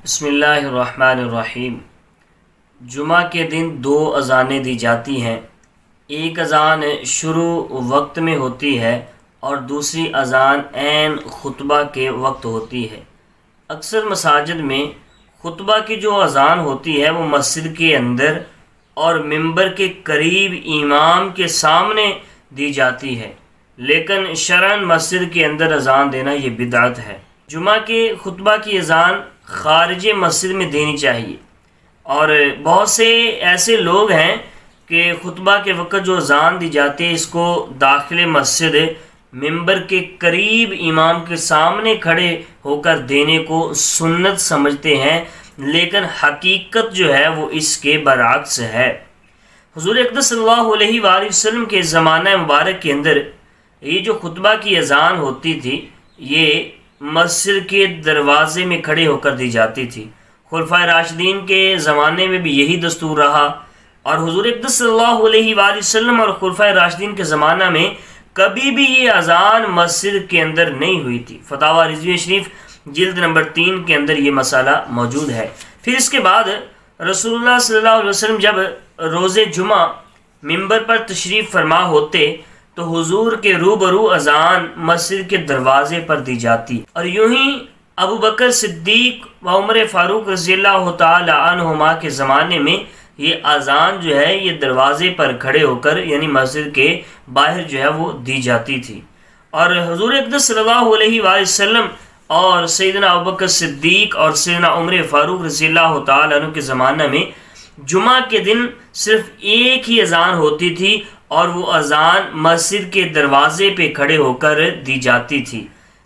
بسم اللہ الرحمن الرحیم۔ جمعہ کے دن دو اذانیں دی جاتی ہیں۔ ایک اذان شروع وقت میں ہوتی ہے اور دوسری اذان عین خطبہ کے وقت ہوتی ہے۔ اکثر مساجد میں خطبہ کی جو اذان ہوتی ہے وہ مسجد کے اندر اور ممبر کے قریب امام کے سامنے دی جاتی ہے، لیکن شرعاً مسجد کے اندر اذان دینا یہ بدعت ہے۔ جمعہ کے خطبہ کی اذان خارج مسجد میں دینی چاہیے، اور بہت سے ایسے لوگ ہیں کہ خطبہ کے وقت جو اذان دی جاتی ہے اس کو داخل مسجد ممبر کے قریب امام کے سامنے کھڑے ہو کر دینے کو سنت سمجھتے ہیں، لیکن حقیقت جو ہے وہ اس کے برعکس ہے۔ حضور اقدس صلی اللہ علیہ وآلہ وسلم کے زمانہ مبارک کے اندر یہ جو خطبہ کی اذان ہوتی تھی یہ مسجد کے دروازے میں کھڑے ہو کر دی جاتی تھی۔ خلفائے راشدین کے زمانے میں بھی یہی دستور رہا، اور حضور اقدس صلی اللہ علیہ وآلہ وسلم اور خلفائے راشدین کے زمانہ میں کبھی بھی یہ اذان مسجد کے اندر نہیں ہوئی تھی۔ فتاوی رضویہ شریف جلد نمبر 3 کے اندر یہ مسئلہ موجود ہے۔ پھر اس کے بعد رسول اللہ صلی اللہ علیہ وسلم جب روز جمعہ ممبر پر تشریف فرما ہوتے تو حضور کے روبرو اذان مسجد کے دروازے پر دی جاتی، اور یوں ہی ابو بکر صدیق و عمر فاروق رضی اللہ تعالی عنہما کے زمانے میں یہ اذان جو ہے یہ دروازے پر کھڑے ہو کر یعنی مسجد کے باہر جو ہے وہ دی جاتی تھی۔ اور حضور اقدس صلی اللہ علیہ وآلہ وسلم اور سیدنا ابو بکر صدیق اور سیدنا عمر فاروق رضی اللہ تعالی عنہ کے زمانہ میں جمعہ کے دن صرف ایک ہی اذان ہوتی تھی، اور وہ اذان مسجد کے دروازے پہ کھڑے ہو کر دی جاتی تھی۔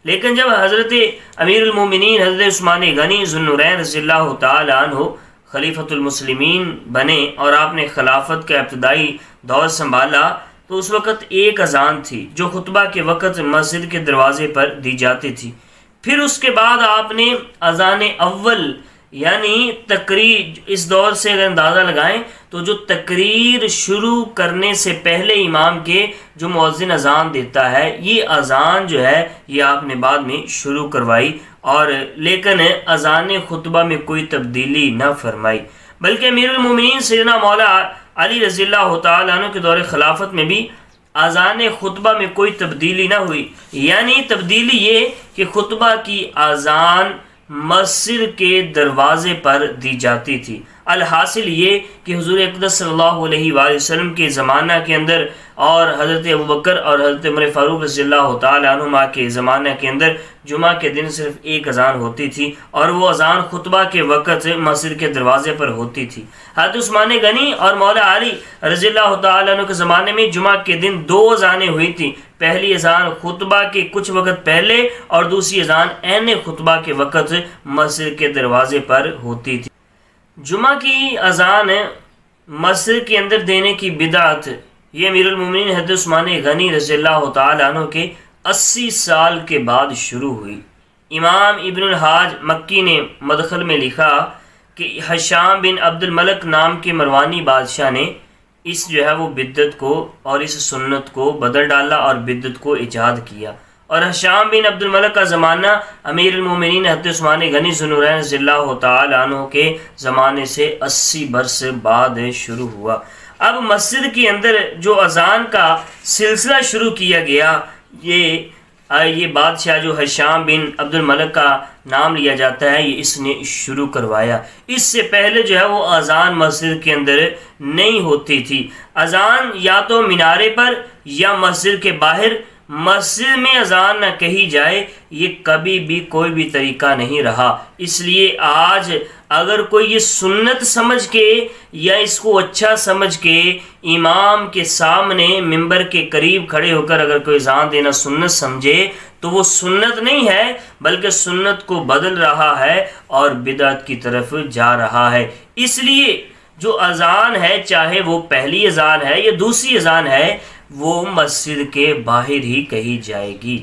لیکن جب حضرت امیر المومنین حضرت عثمان غنی ذو النورین رضی اللہ تعالی عنہ خلیفۃ المسلمین بنے اور آپ نے خلافت کا ابتدائی دور سنبھالا تو اس وقت ایک اذان تھی جو خطبہ کے وقت مسجد کے دروازے پر دی جاتی تھی۔ پھر اس کے بعد آپ نے اذان اول یعنی تقریر، اس دور سے اگر اندازہ لگائیں تو جو تقریر شروع کرنے سے پہلے امام کے جو مؤذن اذان دیتا ہے یہ اذان جو ہے یہ آپ نے بعد میں شروع کروائی، اور لیکن اذان خطبہ میں کوئی تبدیلی نہ فرمائی، بلکہ امیر المومنین سیدنا مولا علی رضی اللہ تعالیٰ عنہ کے دور خلافت میں بھی اذان خطبہ میں کوئی تبدیلی نہ ہوئی۔ یعنی تبدیلی یہ کہ خطبہ کی اذان مسجد کے دروازے پر دی جاتی تھی۔ الحاصل یہ کہ حضور اقدس صلی اللہ علیہ وآلہ وسلم کے زمانہ کے اندر اور حضرت ابو بکر اور حضرت عمر فاروق رضی اللہ تعالی عنہما کے زمانہ کے اندر جمعہ کے دن صرف ایک اذان ہوتی تھی، اور وہ اذان خطبہ کے وقت مسجد کے دروازے پر ہوتی تھی۔ حضرت عثمان غنی اور مولا علی رضی اللہ تعالی عنہ کے زمانے میں جمعہ کے دن دو اذانیں ہوئی تھیں، پہلی اذان خطبہ کے کچھ وقت پہلے اور دوسری اذان عین خطبہ کے وقت مسجد کے دروازے پر ہوتی تھی۔ جمعہ کی اذان مسجد کے اندر دینے کی بدعت یہ امیر المومنین حضرت عثمان غنی رضی اللہ تعالی عنہ کے 80 سال کے بعد شروع ہوئی۔ امام ابن الحاج مکی نے مدخل میں لکھا کہ حشام بن عبد الملک نام کے مروانی بادشاہ نے اس جو ہے وہ بدعت کو اور اس سنت کو بدل ڈالا اور بدعت کو ایجاد کیا، اور حشام بن عبد الملک کا زمانہ امیر المومنین حضرت عثمان غنی ذو النورین رضی اللہ تعالی عنہ کے زمانے سے 80 برس بعد شروع ہوا۔ اب مسجد کے اندر جو اذان کا سلسلہ شروع کیا گیا یہ بادشاہ جو حشام بن عبد الملک کا نام لیا جاتا ہے یہ اس نے شروع کروایا۔ اس سے پہلے جو ہے وہ اذان مسجد کے اندر نہیں ہوتی تھی۔ اذان یا تو مینارے پر یا مسجد کے باہر، مسجد میں اذان نہ کہی جائے یہ کبھی بھی کوئی بھی طریقہ نہیں رہا۔ اس لیے آج اگر کوئی یہ سنت سمجھ کے یا اس کو اچھا سمجھ کے امام کے سامنے ممبر کے قریب کھڑے ہو کر اگر کوئی اذان دینا سنت سمجھے تو وہ سنت نہیں ہے بلکہ سنت کو بدل رہا ہے اور بدعت کی طرف جا رہا ہے۔ اس لیے جو اذان ہے چاہے وہ پہلی اذان ہے یا دوسری اذان ہے وہ مسجد کے باہر ہی کہی جائے گی۔